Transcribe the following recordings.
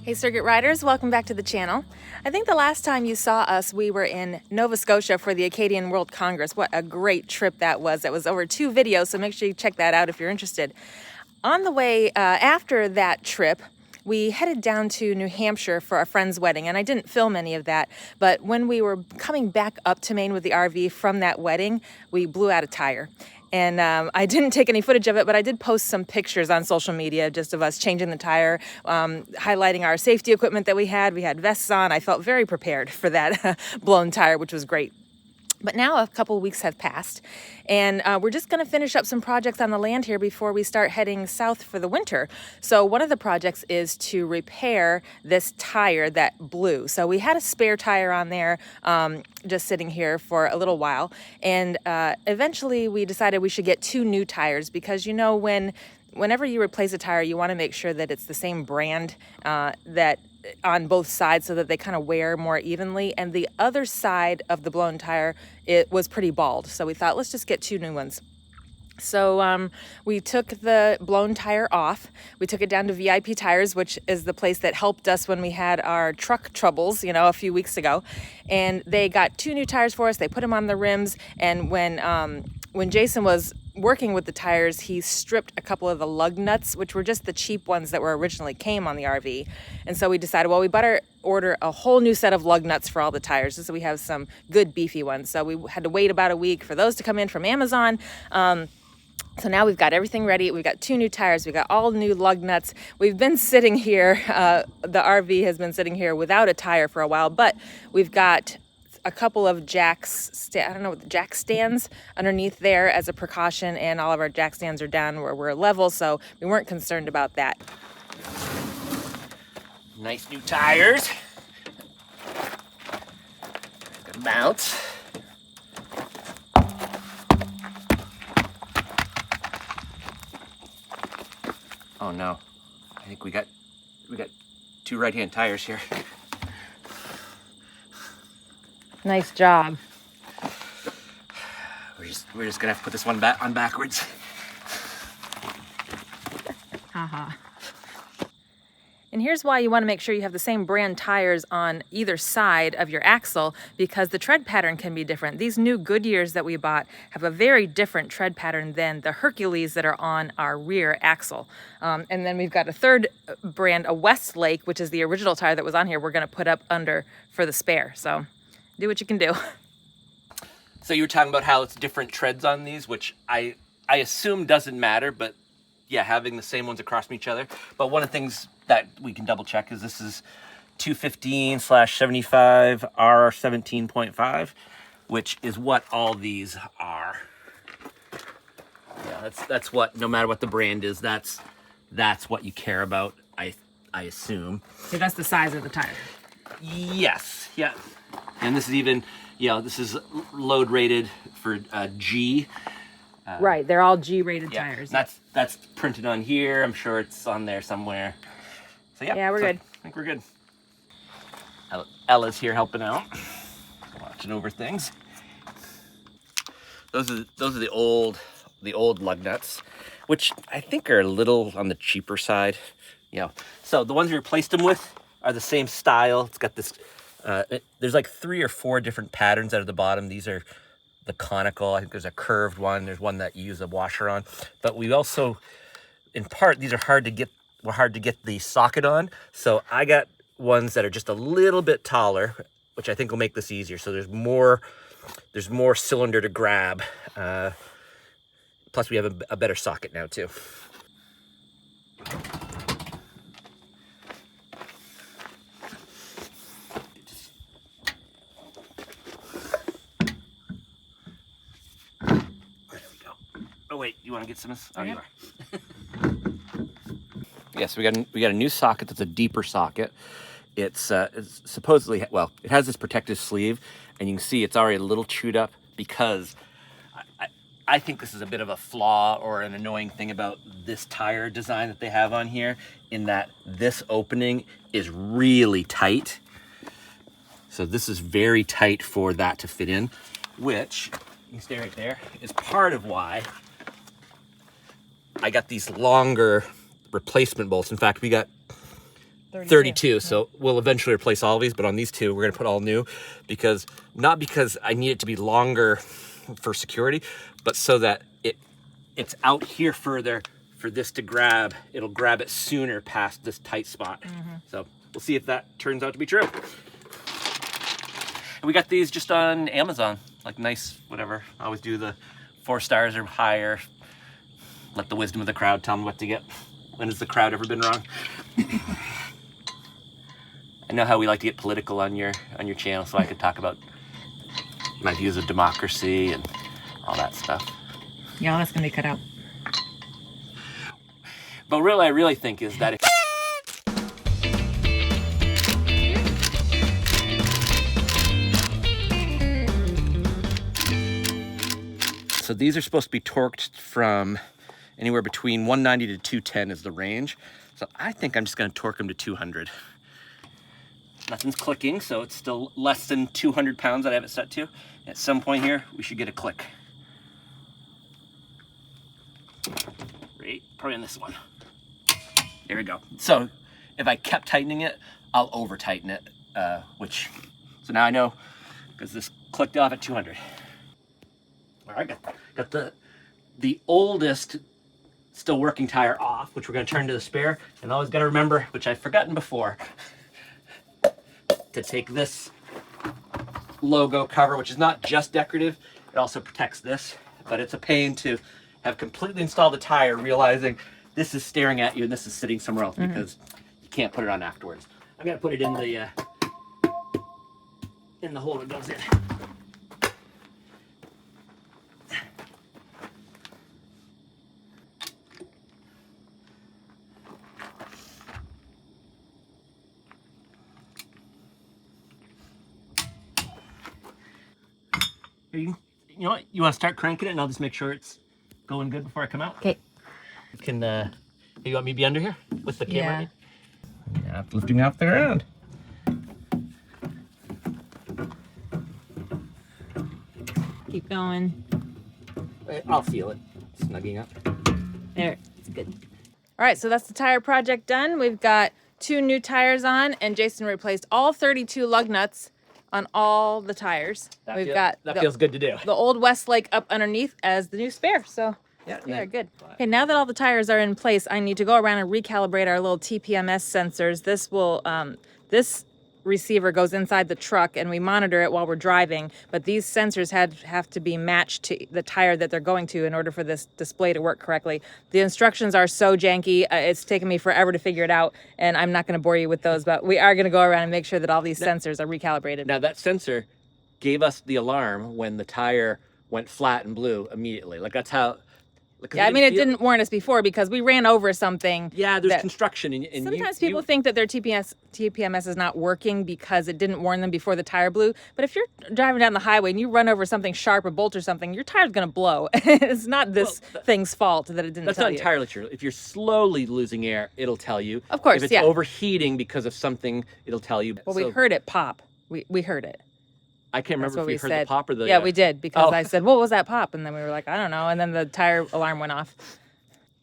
Hey Circuit Riders, welcome back to the channel. I think the last time you saw us, we were in Nova Scotia for the Acadian World Congress. What a great trip that was. That was over 2 videos, so make sure you check that out if you're interested. On the way after that trip, we headed down to New Hampshire for a friend's wedding, and I didn't film any of that, but when we were coming back up to Maine with the RV from that wedding, we blew out a tire. And I didn't take any footage of it, but I did post some pictures on social media just of us changing the tire, highlighting our safety equipment that we had. We had vests on. I felt very prepared for that blown tire, which was great. But now a couple of weeks have passed, and we're just going to finish up some projects on the land here before we start heading south for the winter. So one of the projects is to repair this tire that blew. So we had a spare tire on there just sitting here for a little while, and eventually we decided we should get 2 new tires because, you know, whenever you replace a tire, you want to make sure that it's the same brand that on both sides so that they kind of wear more evenly. And the other side of the blown tire, it was pretty bald. So we thought, let's just get 2 new ones. So we took the blown tire off. We took it down to VIP Tires, which is the place that helped us when we had our truck troubles, you know, a few weeks ago. And they got 2 new tires for us. They put them on the rims. And when Jason was working with the tires, he stripped a couple of the lug nuts, which were just the cheap ones that were originally came on the RV. And so we decided, well, we better order a whole new set of lug nuts for all the tires, just so we have some good beefy ones. So we had to wait about a week for those to come in from Amazon. So now we've got everything ready. We've got 2 new tires. We've got all new lug nuts. We've been sitting here, the RV has been sitting here without a tire for a while, but we've got a couple of jack stands underneath there as a precaution, and all of our jack stands are down where we're level, so we weren't concerned about that. Nice new tires. Good bounce. Oh no, I think we got 2 right-hand tires here. Nice job. We're just gonna have to put this one back on backwards. Haha. And here's why you want to make sure you have the same brand tires on either side of your axle, because the tread pattern can be different. These new Goodyears that we bought have a very different tread pattern than the Hercules that are on our rear axle. And then we've got a third brand, a Westlake, which is the original tire that was on here, we're going to put up under for the spare. So do what you can do. So you were talking about how it's different treads on these, which I assume doesn't matter, but yeah, having the same ones across from each other. But one of the things that we can double check is this is 215/75 R17.5, which is what all these are. Yeah, that's what, no matter what the brand is, that's what you care about, I assume. So that's the size of the tire. Yes, yeah. And this is even, you know, this is load rated for G. Right, they're all G-rated tires. That's printed on here. I'm sure it's on there somewhere. So yeah, we're good. I think we're good. Ella's here helping out, watching over things. Those are the old lug nuts, which I think are a little on the cheaper side. You know, so the ones we replaced them with are the same style. It's got this. There's like 3 or 4 different patterns out of the bottom. These are the conical. I think there's a curved one. There's one that you use a washer on. But we also, in part, these are hard to get the socket on. So I got ones that are just a little bit taller, which I think will make this easier. So there's more cylinder to grab. Plus we have a better socket now too. Oh wait, you want to get some of this? Oh, you are. Yes, we got a new socket that's a deeper socket. It's supposedly, well, it has this protective sleeve, and you can see it's already a little chewed up because I think this is a bit of a flaw or an annoying thing about this tire design that they have on here, in that this opening is really tight. So this is very tight for that to fit in, which, you can stay right there, is part of why I got these longer replacement bolts. In fact, we got 32. So we'll eventually replace all of these, but on these two, we're going to put all new because not because I need it to be longer for security, but so that it's out here further for this to grab. It'll grab it sooner past this tight spot. So we'll see if that turns out to be true. And we got these just on Amazon, like nice, whatever. I always do the 4 stars or higher. Let the wisdom of the crowd tell me what to get. When has the crowd ever been wrong? I know how we like to get political on your channel, so I could talk about my views of democracy and all that stuff. Yeah, all that's gonna be cut out. But really, I really think is that so these are supposed to be torqued from anywhere between 190 to 210 is the range. So I think I'm just gonna torque them to 200. Nothing's clicking, so it's still less than 200 pounds that I have it set to. At some point here, we should get a click. Right, probably on this one. There we go. So if I kept tightening it, I'll over tighten it, so now I know, because this clicked off at 200. All right, got the oldest still working tire off, which we're gonna turn to the spare. And always gotta remember, which I've forgotten before, to take this logo cover, which is not just decorative, it also protects this, but it's a pain to have completely installed the tire, realizing this is staring at you and this is sitting somewhere else because you can't put it on afterwards. I'm gonna put it in the hole that goes in. You know what? You want to start cranking it, and I'll just make sure it's going good before I come out. Okay. You can. You want me to be under here with the camera? Yeah. Lifting off the ground. Keep going. I'll feel it snugging up. There, it's good. All right, so that's the tire project done. We've got 2 new tires on, and Jason replaced all 32 lug nuts on all the tires. That feels good to do. The old Westlake up underneath as the new spare, so yeah, they are good. Okay, now that all the tires are in place, I need to go around and recalibrate our little TPMS sensors. This will, this receiver goes inside the truck and we monitor it while we're driving, but these sensors have to be matched to the tire that they're going to in order for this display to work correctly. The instructions are so janky, it's taken me forever to figure it out, and I'm not going to bore you with those, but we are going to go around and make sure that all these sensors are recalibrated. Now that sensor gave us the alarm when the tire went flat and blew immediately. Like that's how. Yeah, I mean, it didn't warn us before because we ran over something. Yeah, there's construction. And sometimes people think that their TPMS is not working because it didn't warn them before the tire blew. But if you're driving down the highway and you run over something sharp, a bolt or something, your tire's going to blow. It's not this thing's fault that it didn't tell you. That's not entirely true. If you're slowly losing air, it'll tell you. Of course, if it's overheating because of something, it'll tell you. Well, we heard it pop. We heard it. I can't remember if we heard the pop or the... Yeah, we did, because I said, what was that pop? And then we were like, I don't know. And then the tire alarm went off.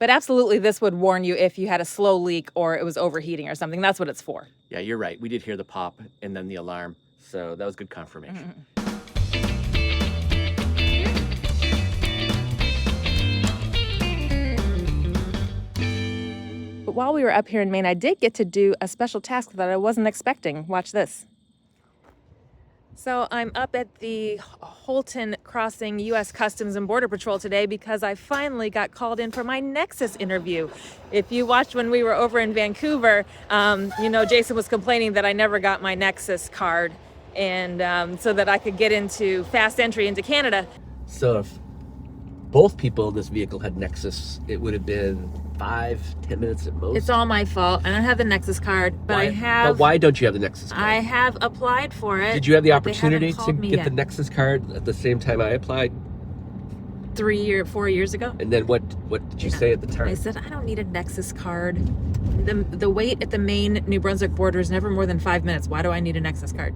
But absolutely, this would warn you if you had a slow leak or it was overheating or something. That's what it's for. Yeah, you're right. We did hear the pop and then the alarm. So that was good confirmation. But while we were up here in Maine, I did get to do a special task that I wasn't expecting. Watch this. So I'm up at the Holton Crossing U.S. Customs and Border Patrol today because I finally got called in for my Nexus interview. If you watched when we were over in Vancouver, you know, Jason was complaining that I never got my Nexus card, and so that I could get into fast entry into Canada. So if both people in this vehicle had Nexus, it would have been 5-10 minutes at most. It's all my fault. I don't have the Nexus card, but why? I have. But why don't you have the Nexus card? I have applied for it. Did you have the opportunity to get yet. the Nexus card at the same time I applied? 4 years ago. And then what did you say at the time? I said, I don't need a Nexus card. The wait at the Maine New Brunswick border is never more than 5 minutes. Why do I need a Nexus card?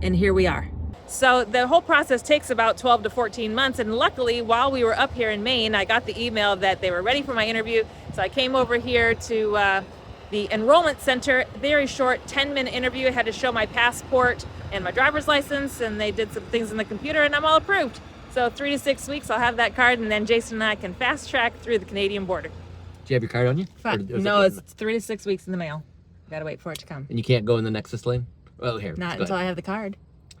And here we are. So the whole process takes about 12 to 14 months. And luckily, while we were up here in Maine, I got the email that they were ready for my interview. So I came over here to the enrollment center. Very short 10-minute interview. I had to show my passport and my driver's license, and they did some things in the computer, and I'm all approved. So 3 to 6 weeks, I'll have that card, and then Jason and I can fast track through the Canadian border. Do you have your card on you? No, it's 3 to 6 weeks in the mail. Gotta wait for it to come. And you can't go in the Nexus lane? Well, here. Not until I have the card.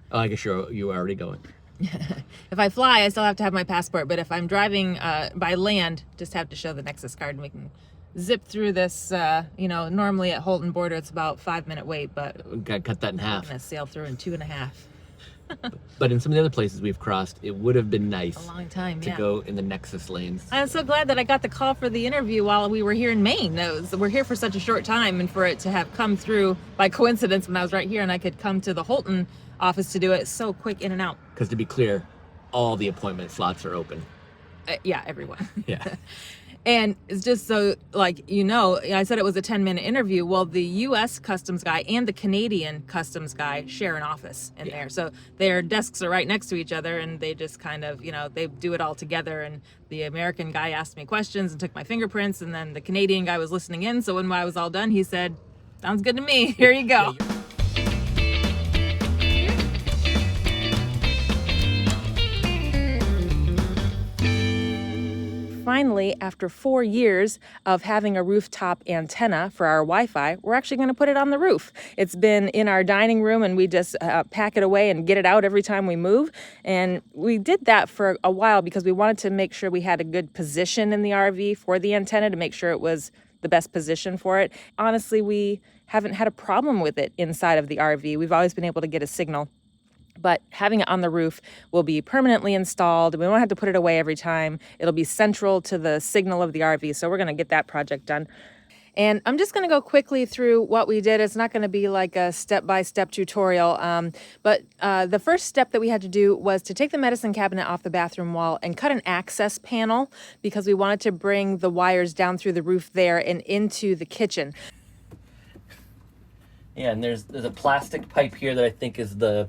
Oh, I guess you are already going. If I fly, I still have to have my passport, but if I'm driving by land, just have to show the Nexus card, and we can zip through this. You know, normally at Holton border, it's about 5-minute wait, but We gotta cut that in half. I'm gonna sail through in 2.5. But in some of the other places we've crossed, it would have been nice A long time, to yeah. go in the Nexus lanes. I'm so glad that I got the call for the interview while we were here in Maine. We're here for such a short time, and for it to have come through by coincidence when I was right here and I could come to the Holton office to do it so quick in and out. Because to be clear, all the appointment slots are open. Yeah, everyone. Yeah. And it's just so, like, you know, I said it was a 10-minute interview. Well, the U.S. customs guy and the Canadian customs guy share an office in there. So their desks are right next to each other, and they just kind of, you know, they do it all together. And the American guy asked me questions and took my fingerprints, and then the Canadian guy was listening in. So when I was all done, he said, "Sounds good to me. Here you go." Finally, after 4 years of having a rooftop antenna for our Wi-Fi, we're actually going to put it on the roof. It's been in our dining room, and we just pack it away and get it out every time we move. And we did that for a while because we wanted to make sure we had a good position in the RV for the antenna, to make sure it was the best position for it. Honestly, we haven't had a problem with it inside of the RV. We've always been able to get a signal. But having it on the roof will be permanently installed. We won't have to put it away every time. It'll be central to the signal of the RV. So we're going to get that project done. And I'm just going to go quickly through what we did. It's not going to be like a step-by-step tutorial. But the first step that we had to do was to take the medicine cabinet off the bathroom wall and cut an access panel, because we wanted to bring the wires down through the roof there and into the kitchen. Yeah, and there's a plastic pipe here that I think is the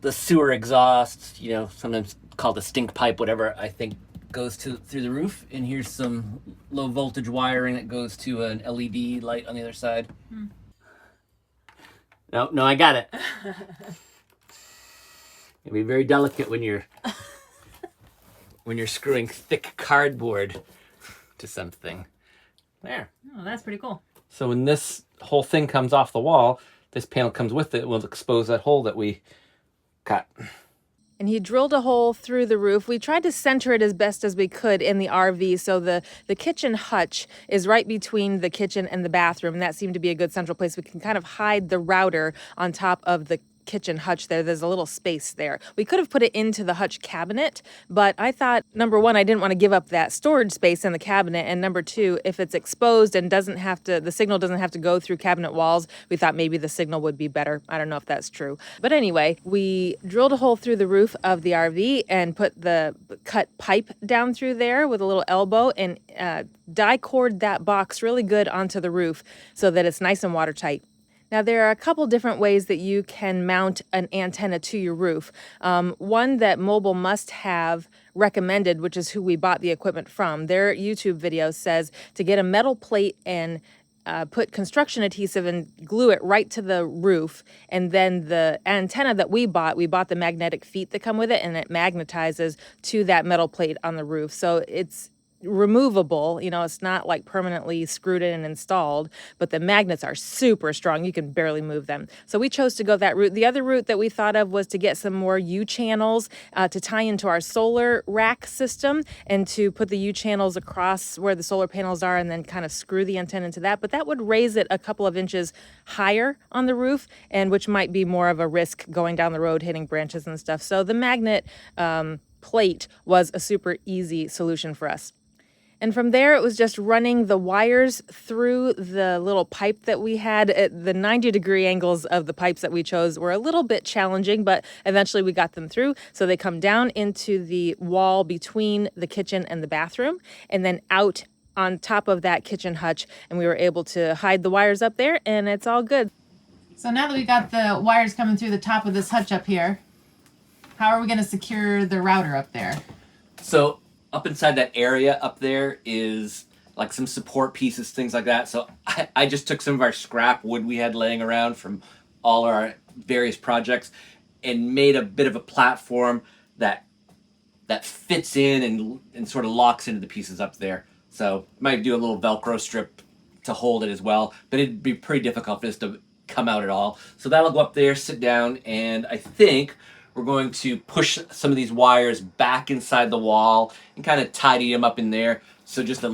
sewer exhaust, you know, sometimes called a stink pipe, whatever, I think goes through the roof. And here's some low voltage wiring that goes to an LED light on the other side. No, I got it. It'll be very delicate when you're screwing thick cardboard to something. There. Oh, that's pretty cool. So when this whole thing comes off the wall, this panel comes with it. We'll expose that hole that we cut. And he drilled a hole through the roof. We tried to center it as best as we could in the RV. So the kitchen hutch is right between the kitchen and the bathroom. And that seemed to be a good central place. We can kind of hide the router on top of the kitchen hutch there. There's a little space there. We could have put it into the hutch cabinet, but I thought, number one, I didn't want to give up that storage space in the cabinet, and number two, if it's exposed and the signal doesn't have to go through cabinet walls, we thought maybe the signal would be better. I don't know if that's true. But anyway, we drilled a hole through the roof of the RV and put the cut pipe down through there with a little elbow, and die-cord that box really good onto the roof so that it's nice and watertight. Now, there are a couple different ways that you can mount an antenna to your roof. One that Mobile Must Have recommended, which is who we bought the equipment from, their YouTube video says to get a metal plate and put construction adhesive and glue it right to the roof. And then the antenna that we bought the magnetic feet that come with it, and it magnetizes to that metal plate on the roof. So it's removable, you know, it's not like permanently screwed in and installed, but the magnets are super strong. You can barely move them. So we chose to go that route. The other route that we thought of was to get some more U-channels to tie into our solar rack system, and to put the U-channels across where the solar panels are and then kind of screw the antenna into that. But that would raise it a couple of inches higher on the roof, and which might be more of a risk going down the road, hitting branches and stuff. So the magnet plate was a super easy solution for us. And from there, it was just running the wires through the little pipe that we had. The 90-degree angles of the pipes that we chose were a little bit challenging, but eventually we got them through. So they come down into the wall between the kitchen and the bathroom, and then out on top of that kitchen hutch. And we were able to hide the wires up there, and it's all good. So now that we got the wires coming through the top of this hutch up here, how are we going to secure the router up there? So up inside that area up there is like some support pieces, things like that. So I just took some of our scrap wood we had laying around from all our various projects and made a bit of a platform that fits in and sort of locks into the pieces up there. So might do a little Velcro strip to hold it as well, but it'd be pretty difficult for this to come out at all. So that'll go up there, sit down, and I think we're going to push some of these wires back inside the wall and kind of tidy them up in there. So just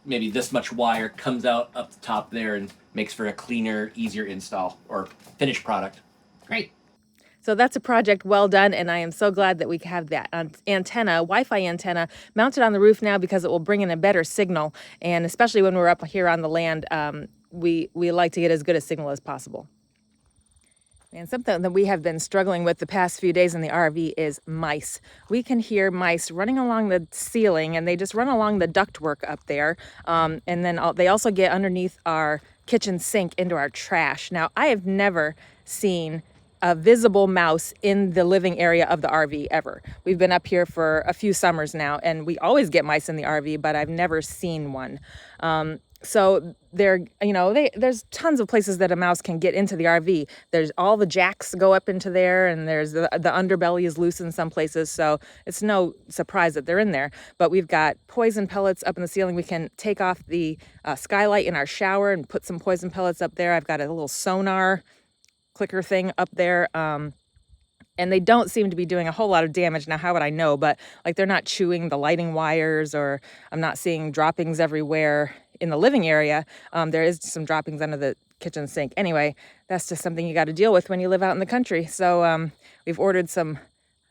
maybe this much wire comes out up the top there and makes for a cleaner, easier install or finished product. Great. So that's a project well done, and I am so glad that we have that antenna, Wi-Fi antenna, mounted on the roof now because it will bring in a better signal, and especially when we're up here on the land, we like to get as good a signal as possible. And something that we have been struggling with the past few days in the RV is mice. We can hear mice running along the ceiling, and they just run along the ductwork up there, and then they also get underneath our kitchen sink into our trash. Now, I have never seen a visible mouse in the living area of the RV ever. We've been up here for a few summers now, and we always get mice in the RV, but I've never seen one. So there's tons of places that a mouse can get into the RV. There's all the jacks go up into there, and there's the underbelly is loose in some places, so it's no surprise that they're in there. But we've got poison pellets up in the ceiling. We can take off the skylight in our shower and put some poison pellets up there. I've got a little sonar clicker thing up there, and they don't seem to be doing a whole lot of damage. Now, how would I know? But like, they're not chewing the lighting wires, or I'm not seeing droppings everywhere in the living area. There is some droppings under the kitchen sink. Anyway, that's just something you got to deal with when you live out in the country. So we've ordered some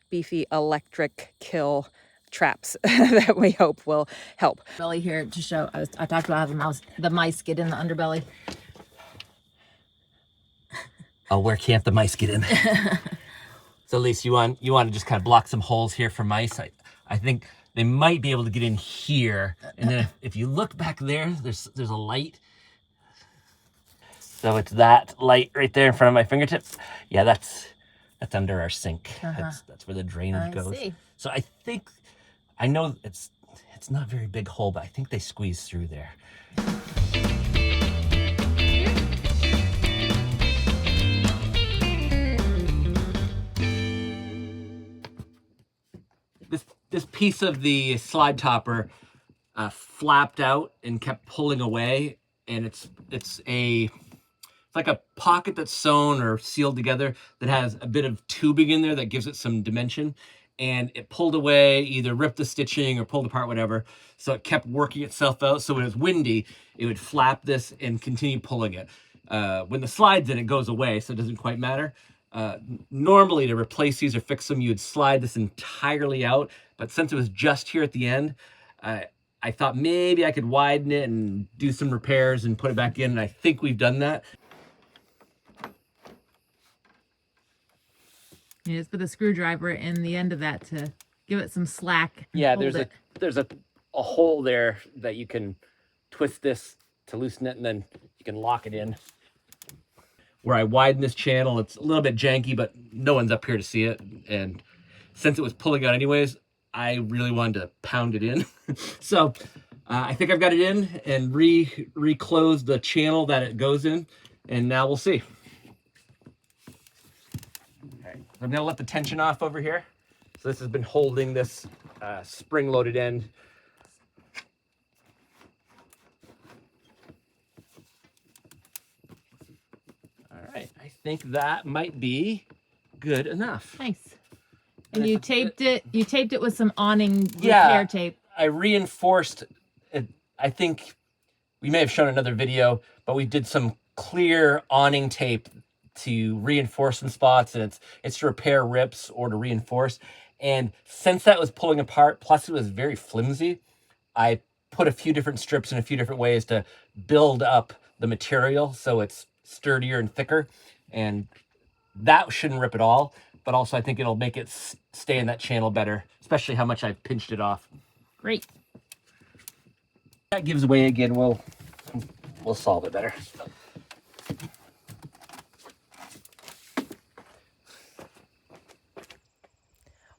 beefy electric kill traps that we hope will help. Belly here to show. I talked about how the mice get in the underbelly. Oh, where can't the mice get in? So, Lisa, you want to just kind of block some holes here for mice? I think they might be able to get in here, and then if you look back there, there's a light. So it's that light right there in front of my fingertips. Yeah, that's under our sink. That's where the drainage goes. See. So I know it's not a very big hole, but I think they squeeze through there. This piece of the slide topper flapped out and kept pulling away, and it's like a pocket that's sewn or sealed together that has a bit of tubing in there that gives it some dimension, and it pulled away, either ripped the stitching or pulled apart, whatever. So it kept working itself out. So when it was windy, it would flap this and continue pulling it. When the slide's in, it goes away, so it doesn't quite matter. Normally, to replace these or fix them, you would slide this entirely out. But since it was just here at the end, I thought maybe I could widen it and do some repairs and put it back in. And I think we've done that. You just put the screwdriver in the end of that to give it some slack. Yeah, there's a hole there that you can twist this to loosen it, and then you can lock it in. Where I widen this channel, it's a little bit janky, but no one's up here to see it. And since it was pulling out anyways, I really wanted to pound it in. So I think I've got it in and reclosed the channel that it goes in, and now we'll see. Okay, I'm gonna let the tension off over here. So this has been holding this spring-loaded end. I think that might be good enough. Nice. And you taped it. You taped it with some awning repair tape. I reinforced it. I think we may have shown another video, but we did some clear awning tape to reinforce some spots, and it's to repair rips or to reinforce. And since that was pulling apart, plus it was very flimsy, I put a few different strips in a few different ways to build up the material so it's sturdier and thicker, and that shouldn't rip at all, but also I think it'll make it stay in that channel better, especially how much I've pinched it off. Great. That gives way again, we'll solve it better.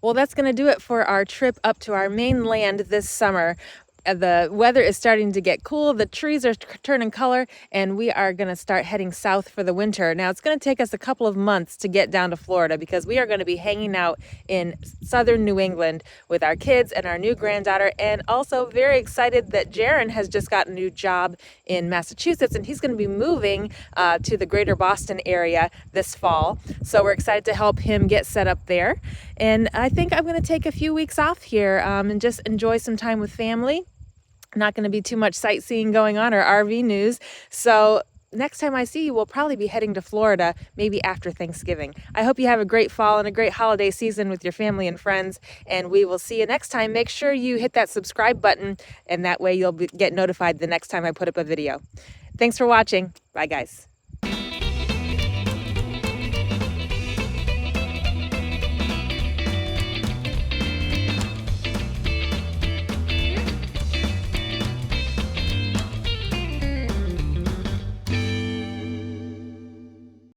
Well, that's going to do it for our trip up to our Maine land this summer. The weather is starting to get cool, the trees are turning color, and we are going to start heading south for the winter. Now, it's going to take us a couple of months to get down to Florida because we are going to be hanging out in southern New England with our kids and our new granddaughter, and also very excited that Jaron has just got a new job in Massachusetts, and he's going to be moving to the greater Boston area this fall. So we're excited to help him get set up there. And I think I'm going to take a few weeks off here and just enjoy some time with family. Not going to be too much sightseeing going on or RV news. So next time I see you, we'll probably be heading to Florida, maybe after Thanksgiving. I hope you have a great fall and a great holiday season with your family and friends, and we will see you next time. Make sure you hit that subscribe button, and that way you'll get notified the next time I put up a video. Thanks for watching. Bye, guys.